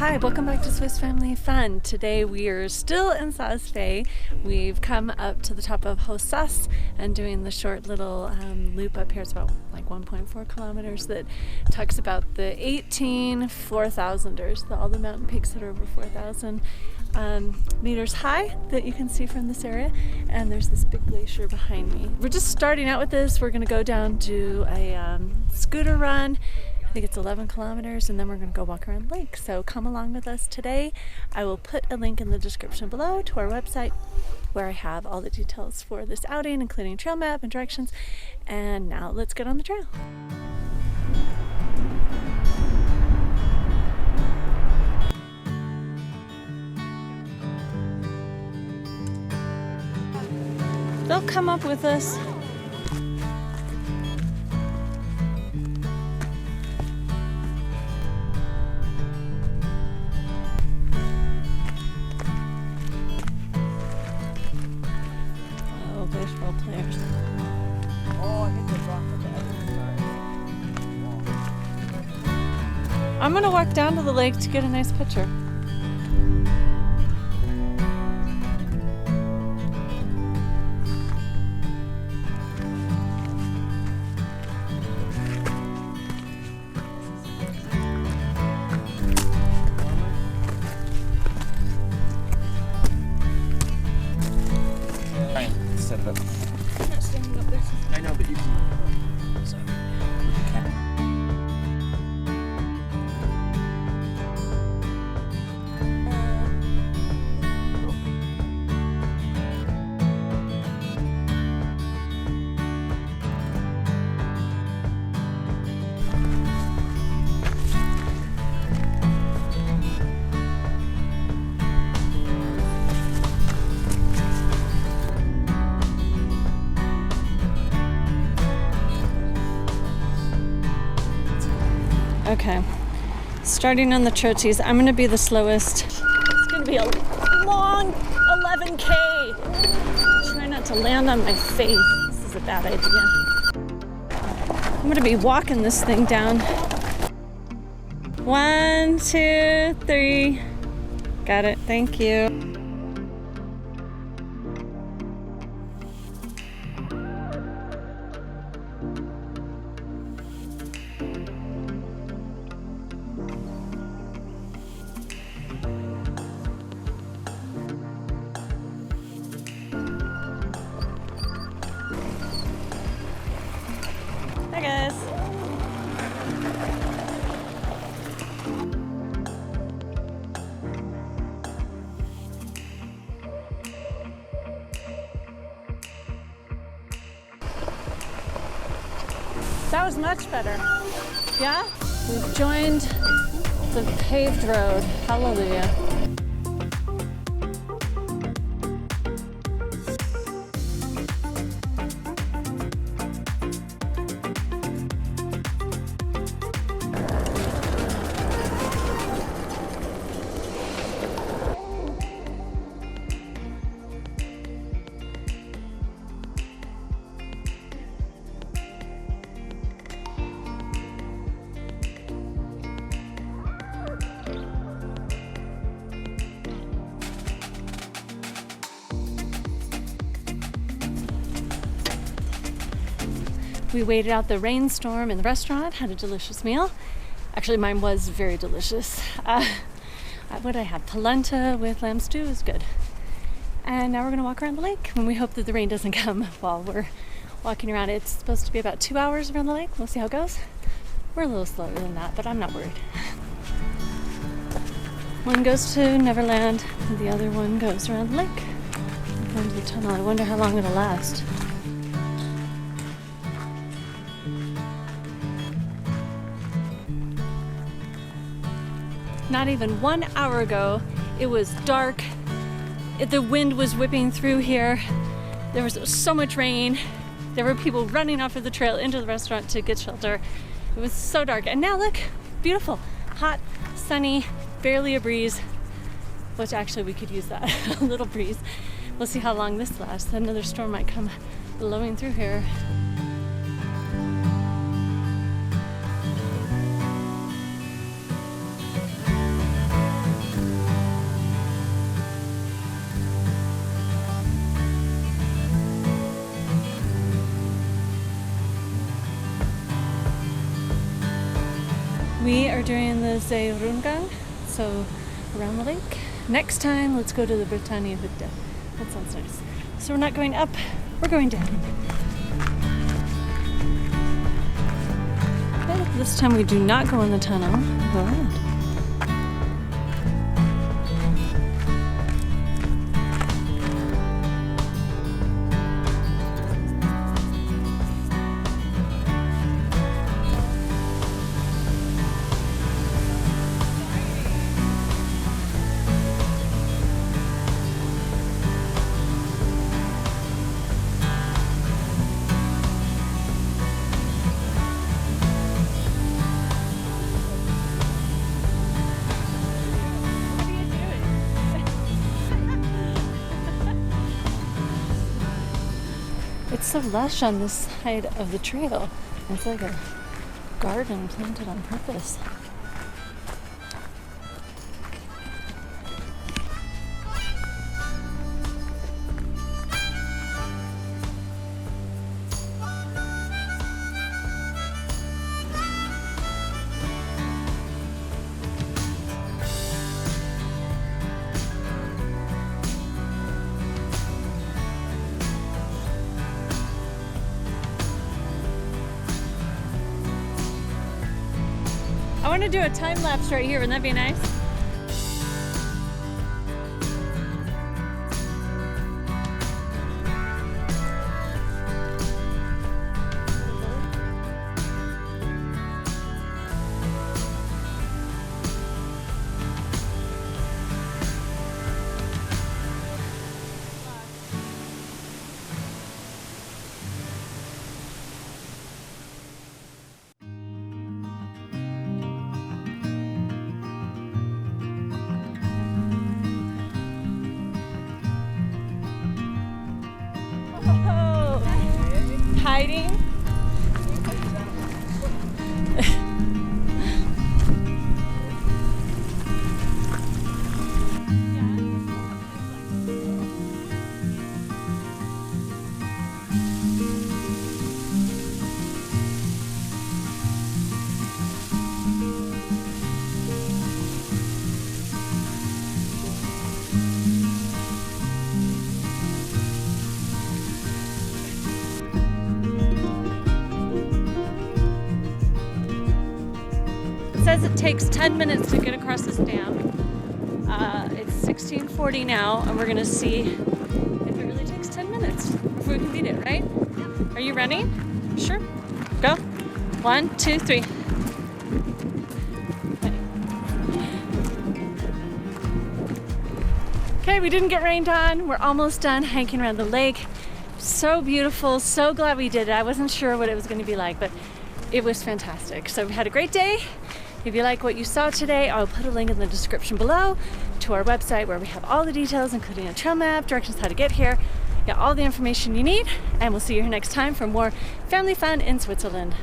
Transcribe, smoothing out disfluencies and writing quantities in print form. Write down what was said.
Hi, welcome back to Swiss Family Fun. Today we are still in Saastal. We've come up to the top of Hohsaas and doing the short little loop up here. It's about like 1.4 kilometers that talks about the 18 4,000ers, all the mountain peaks that are over 4,000 meters high that you can see from this area. And there's this big glacier behind me. We're just starting out with this. We're going to go down to a scooter run. I think it's 11 kilometers, and then we're going to go walk around the lake. So come along with us today. I will put a link in the description below to our website where I have all the details for this outing, including trail map and directions. And now let's get on the trail. They'll come up with us. Baseball players. Oh, I hit the rock with that. I'm gonna walk down to the lake to get a nice picture. I know, but you can. Okay, starting on the trochees. I'm gonna be the slowest. It's gonna be a long 11K. Try not to land on my face. This is a bad idea. I'm gonna be walking this thing down. 1, 2, 3. Got it, thank you. Hi guys. That was much better. Yeah? We've joined the paved road. Hallelujah. We waited out the rainstorm in the restaurant, had a delicious meal. Actually, mine was very delicious. What I had, polenta with lamb stew is good. And now we're gonna walk around the lake, and we hope that the rain doesn't come while we're walking around. It's supposed to be about 2 hours around the lake. We'll see how it goes. We're a little slower than that, but I'm not worried. One goes to Neverland, and the other one goes around the lake. Going to the tunnel. I wonder how long it'll last. Not even 1 hour ago, it was dark. The wind was whipping through here. There was so much rain. There were people running off of the trail into the restaurant to get shelter. It was so dark. And now look, beautiful, hot, sunny, barely a breeze, which actually we could use that, a little breeze. We'll see how long this lasts. Another storm might come blowing through here. We are doing the Seerungang, so around the lake. Next time, let's go to the Britannia Hütte. That sounds nice. So we're not going up, we're going down. Okay, this time we do not go in the tunnel, we go around. It's so lush on this side of the trail. It's like a garden planted on purpose. I want to do a time lapse right here. Wouldn't that be nice? Hiding. It says it takes 10 minutes to get across this dam. It's 16:40 now, and we're gonna see if it really takes 10 minutes, if we can beat it, right? Are you ready? Sure. Go. 1, 2, 3. Okay, we didn't get rained on. We're almost done hiking around the lake. So beautiful, so glad we did it. I wasn't sure what it was gonna be like, but it was fantastic. So we had a great day. If you like what you saw today, I'll put a link in the description below to our website where we have all the details, including a trail map, directions how to get here, all the information you need, and we'll see you here next time for more family fun in Switzerland.